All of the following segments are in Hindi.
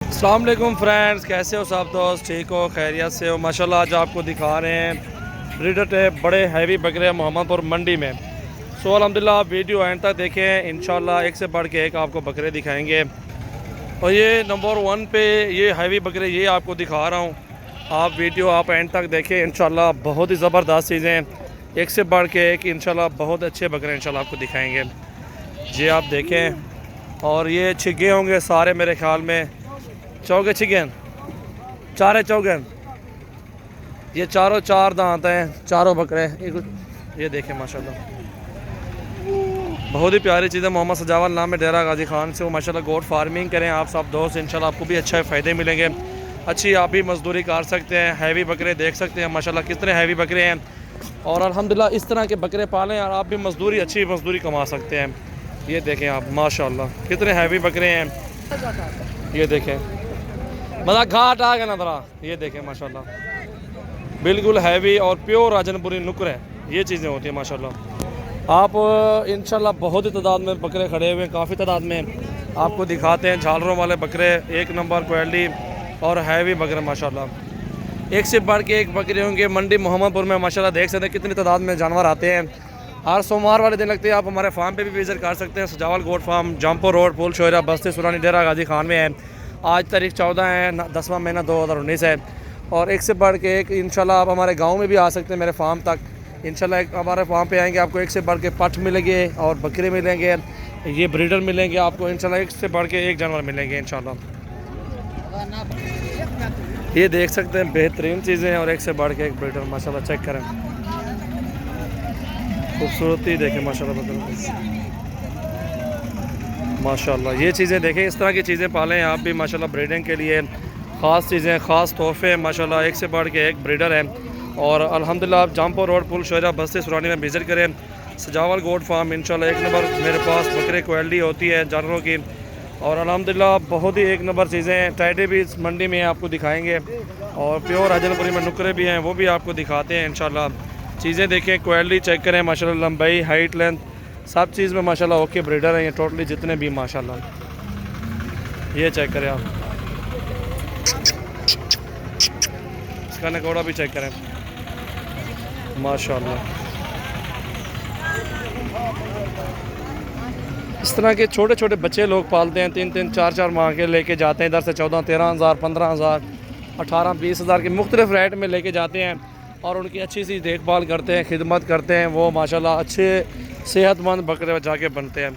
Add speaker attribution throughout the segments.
Speaker 1: अस्सलाम वालेकुम फ्रेंड्स, कैसे हो सब दोस्त? ठीक हो, खैरियत से हो? माशाल्लाह आज आपको दिखा रहे हैं ब्रीडर टेप बड़े हैवी बकरे मोहम्मदपुर मंडी में। सो अल्हम्दुलिल्लाह आप वीडियो एंड तक देखें, इंशाल्लाह एक से बढ़ के एक आपको बकरे दिखाएंगे। और ये नंबर 1 पे ये हैवी बकरे ये आपको दिखा रहा हूँ। आप वीडियो आप एंड तक देखें, इंशाल्लाह बहुत ही ज़बरदस्त चीज़ें एक से बढ़ के एक, इंशाल्लाह बहुत अच्छे बकरे इंशाल्लाह आपको दिखाएँगे। जी आप देखें, और ये छिगे होंगे सारे मेरे ख्याल में चौगे छिगन, चारे चौगन, ये चारों चार दांत हैं चारों बकरे। ये देखें माशाल्लाह बहुत ही प्यारी चीज़ है। मोहम्मद सजावल नाम है, डेरा गाजी खान से। वो माशाल्लाह गोट फार्मिंग करें आप सब दोस्त, इंशाल्लाह आपको भी अच्छा फ़ायदे मिलेंगे। अच्छी आप भी मजदूरी कर सकते हैं। हैवी बकरे देख सकते हैं माशाल्लाह कितने हैवी बकरे हैं। और अल्हम्दुलिल्लाह इस तरह के बकरे पालें और आप भी मजदूरी अच्छी मजदूरी कमा सकते हैं। ये देखें आप माशाल्लाह कितने हैवी बकरे हैं। ये देखें मज़ा घाट आ गया ना बरा। ये देखें माशाल्लाह बिल्कुल हैवी और प्योर राजनपुरी नुक्र है। ये चीज़ें होती हैं माशाल्लाह। आप इंशाल्लाह बहुत ही तादाद में बकरे खड़े हुए हैं, काफ़ी तादाद में आपको दिखाते हैं। झालरों वाले बकरे एक नंबर क्वालिटी और हैवी बकरे माशाल्लाह। एक से बढ़ के एक बकरे होंगे मंडी मोहम्मदपुर में माशाल्लाह। देख सकते हैं कितनी तादाद में जानवर आते हैं। हर सोमवार वाले दिन लगते हैं। आप हमारे फार्म पे भी विज़िट कर सकते हैं। सजावल गोट फार्म, जमपुर रोड, पुल शोरा, बस्ती सुरानी, डेरा गाजी खान में है। आज तारीख 14 है, 10वां महीना 2019 है। और एक से बढ़ के एक इंशाल्लाह आप हमारे गांव में भी आ सकते हैं मेरे फार्म तक। इंशाल्लाह हमारे फार्म पे आएंगे आपको एक से बढ़ के पठ मिलेंगे और बकरे मिलेंगे, ये ब्रीडर मिलेंगे आपको। इंशाल्लाह एक से बढ़ के एक जानवर मिलेंगे इंशाल्लाह। ये देख सकते हैं बेहतरीन चीज़ें हैं और एक से बढ़ के एक ब्रीडर माशाल्लाह। चेक करें खूबसूरती देखें माशाल्लाह बकरे माशाल्लाह। ये चीज़ें देखें, इस तरह की चीज़ें पालें आप भी माशाल्लाह। ब्रीडिंग के लिए ख़ास चीज़ें, ख़ास तोहफे माशाल्लाह। एक से बढ़ के एक ब्रीडर है। और अल्हम्दुलिल्लाह आप जमपुर रोड, पुल शोरा, बस्ती सुरानी में विज़िट करें। सजावल गोट फार्म इंशाल्लाह एक नंबर मेरे पास बकरे क्वालिटी होती है जानवरों की। और अल्हम्दुलिल्लाह बहुत ही एक नंबर चीज़ें। टाइडे भी इस मंडी में आपको दिखाएँगे और प्योर राजनपुरी में नुकरे भी हैं, वो भी आपको दिखाते हैं इंशाल्लाह। चीज़ें देखें, क्वालिटी चेक करें माशाल्लाह। लंबाई, हाइट, लेंथ सब चीज़ में माशाल्लाह ओके ब्रीडर हैं ये टोटली जितने भी माशाल्लाह। ये चेक करें आप, इसका नकोड़ा भी चेक करें माशाल्लाह। इस तरह के छोटे छोटे बच्चे लोग पालते हैं, 3-3, 4-4 माह के लेके जाते हैं इधर से। 14-13 हज़ार, 15 हज़ार, 18-20 हज़ार के मुख्तलिफ रेट में लेके जाते हैं और उनकी अच्छी सी देखभाल करते हैं, खिदमत करते हैं। वो माशाल्लाह अच्छे सेहतमंद बकरे जाके बनते हैं।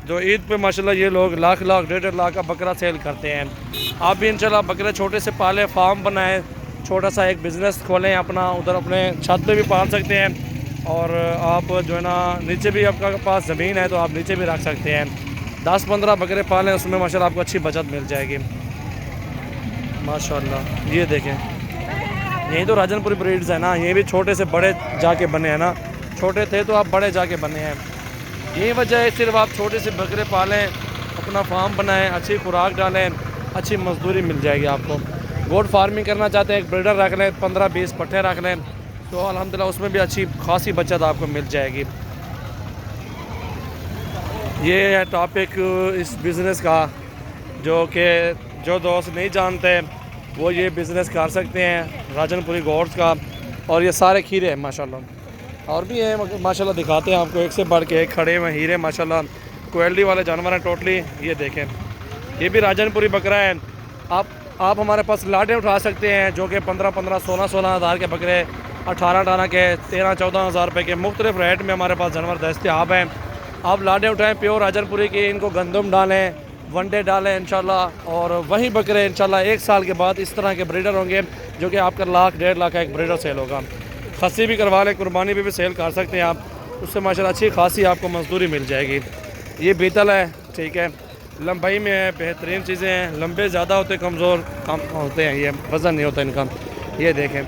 Speaker 1: जो ईद पे माशाल्लाह ये लोग लाख लाख, 1.5 लाख का बकरा सेल करते हैं। आप भी इंशाल्लाह बकरे छोटे से पालें, फार्म बनाएं, छोटा सा एक बिज़नेस खोलें अपना। उधर अपने छत पे भी पाल सकते हैं और आप जो है ना नीचे भी आपका पास ज़मीन है तो आप नीचे भी रख सकते हैं। 10-15 बकरे पालें, उसमें माशाल्लाह आपको अच्छी बचत मिल जाएगी माशाल्लाह। ये देखें, यही तो राजनपुरी ब्रीड्स है ना, ये भी छोटे से बड़े जाके बने हैं ना। छोटे थे तो आप बड़े जाके बने हैं। यही वजह है, सिर्फ आप छोटे से बकरे पालें, अपना फार्म बनाएं, अच्छी खुराक डालें, अच्छी मजदूरी मिल जाएगी आपको। गोट फार्मिंग करना चाहते हैं, एक ब्रीडर रख लें, 15-20 पट्ठे रख लें तो अल्हम्दुलिल्लाह उसमें भी अच्छी खासी बचत आपको मिल जाएगी। ये है टॉपिक इस बिज़नेस का, जो कि जो दोस्त नहीं जानते वो ये बिज़नेस कर सकते हैं राजनपुरी गोट्स का। और ये सारे खीरे हैं माशाल्लाह, और भी है माशाल्लाह। दिखाते हैं आपको एक से बढ़ के एक खड़े हुए हीरे माशाल्लाह। क्वालिटी वाले जानवर हैं टोटली। ये देखें, ये भी राजनपुरी बकरा है। आप हमारे पास लाडे उठा सकते हैं जो कि 15-15, 16-16 हज़ार के बकरे, 18-18 के, 13-14 हज़ार रुपये के मुख्तलिफ रेट में हमारे पास जानवर दस्तयाब हैं। आप लाडे उठाएँ प्योर राजनपुरी की, इनको गंदम डालें, वनडे डालें इंशाल्लाह। और वही बकरे इंशाल्लाह 1 साल के बाद इस तरह के ब्रीडर होंगे जो कि आपका 1-1.5 लाख का एक ब्रीडर सेल होगा। खस्सी भी करवा लें, कुर्बानी भी सेल कर सकते हैं आप, उससे माशाल्लाह अच्छी खासी आपको मजदूरी मिल जाएगी। ये बीतल है, ठीक है, लंबाई में है, बेहतरीन चीज़ें हैं। लंबे ज़्यादा होते, कमज़ोर कम होते हैं, ये वज़न नहीं होता इनका। ये देखें,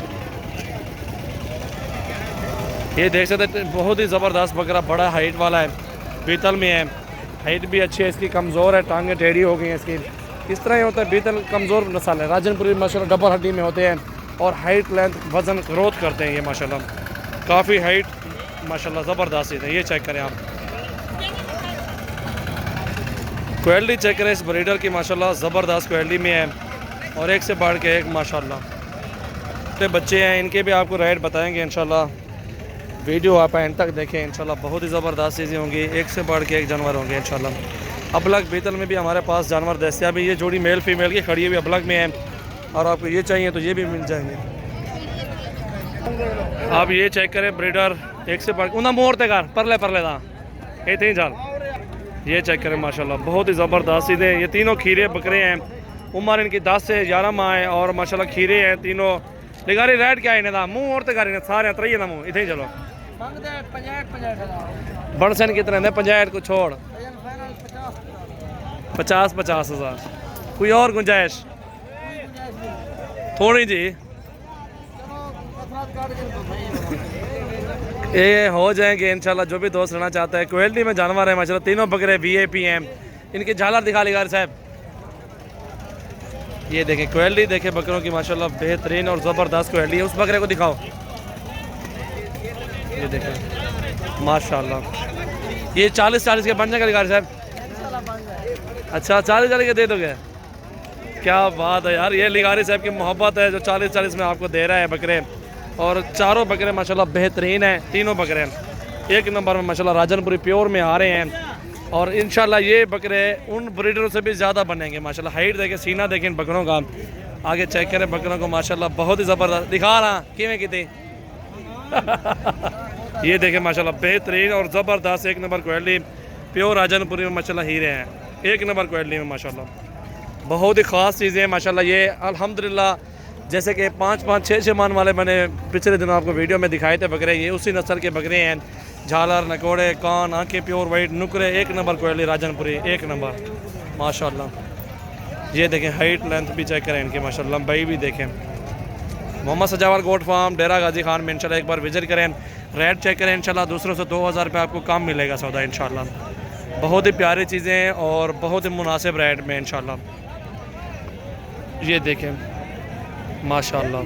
Speaker 1: ये देख सकते हैं बहुत ही ज़बरदस्त बकरा, बड़ा हाइट वाला है, बीतल में है, हाइट भी अच्छी है इसकी, कमज़ोर है, टांगें टेढ़ी हो गई हैं इसकी। इस तरह ही होता है, बीतल कमज़ोर नस्ल है। राजनपुरी माशाल्लाह डबल हड्डी में होते हैं और हाइट, लेंथ, वज़न, ग्रोथ करते हैं ये माशाल्लाह। काफ़ी हाइट माशाल्लाह ज़बरदस्त है। ये चेक करें आप, क्वालिटी चेक करें इस ब्रीडर की माशाल्लाह ज़बरदस्त क्वालिटी में है। और एक से बढ़ के एक माशाल्लाह। तो बच्चे हैं, इनके भी आपको रेट बताएंगे इंशाल्लाह। वीडियो आप एंड तक देखें इंशाल्लाह, बहुत ही ज़बरदस्त चीज़ें होंगी, एक से बढ़ के एक जानवर होंगे इंशाल्लाह। अबलग बीतल में भी हमारे पास जानवर दस्तियाब है। ये जोड़ी मेल फीमेल की खड़ी हुई अबलग में है, और आपको ये चाहिए तो ये भी मिल जाएंगे। आप ये चेक करें ब्रीडर, एक से बढ़ उन्हें मोड़ते कर परले था ये तीन साल। ये चेक करें माशाल्लाह, बहुत ही ज़बरदस्त चीज़ें। ये तीनों खीरे बकरे हैं, उम्र इनकी 10 से 11 माह है, और माशाल्लाह खीरे हैं तीनों। लिगारी रेट क्या है इन्हें मुँह और तगारी सारे त्रही ना मुँह इतने चलो बड़ सन कितने ने 50 को छोड़ 50,000। कोई और गुंजाइश थोड़ी जी ये हो जाएंगे इंशाल्लाह। जो भी दोस्त रहना चाहता है, क्वालिटी में जानवर है माशाल्लाह, तीनों बकरे VIP हैं। इनकी झालर दिखा लिगारी साहब, ये देखें क्वालिटी देखें बकरों की माशाल्लाह, बेहतरीन और ज़बरदस्त क्वालिटी है। उस बकरे को दिखाओ, ये देखें माशाल्लाह। ये 40 के बन जाएगा लिगारी साहब? अच्छा 40 के दे दोगे, क्या बात है यार। ये लिगारी साहब की मोहब्बत है जो 40 में आपको दे रहा है बकरे। और चारों बकरे माशाल्लाह बेहतरीन हैं, तीनों बकरे एक नंबर में माशाल्लाह राजनपुरी प्योर में आ रहे हैं। और इंशाल्लाह ये बकरे उन ब्रीडरों से भी ज़्यादा बनेंगे माशाल्लाह। हाइट देखें, सीना देखें इन बकरों का, आगे चेक करें बकरों को माशाल्लाह, बहुत ही ज़बरदस्त दिखा रहा किमें कितनी ये देखें माशाल्लाह बेहतरीन और ज़बरदस्त एक नंबर क्वालिटी प्योर राजनपुरी में माशाल्लाह हीरे हैं, एक नंबर क्वालिटी में माशाल्लाह। बहुत ही ख़ास चीज़ें हैं माशाल्लाह। ये अल्हम्दुलिल्लाह जैसे कि 5-5, 6-6 मान वाले मैंने पिछले दिनों आपको वीडियो में दिखाए थे बकरे, ये उसी नस्ल के बकरे हैं। झालर, नकोड़े, कान, आंखें प्योर वाइट, नुकरे, एक नंबर क्वालिटी राजनपुरी, एक नंबर माशाल्लाह। ये देखें हाइट लेंथ भी चेक करें इनके माशाल्लाह, लंबाई भी देखें। मोहम्मद सजावर गोट फार्म डेरा गाजी खान में इंशाल्लाह एक बार विजिट करें, रेट चेक करें इंशाल्लाह। दूसरों से 2000 रुपये आपको कम मिलेगा सौदा इंशाल्लाह। बहुत ही प्यारी चीज़ें और बहुत ही मुनासिब रेट में इंशाल्लाह। ये देखें माशाल्लाह।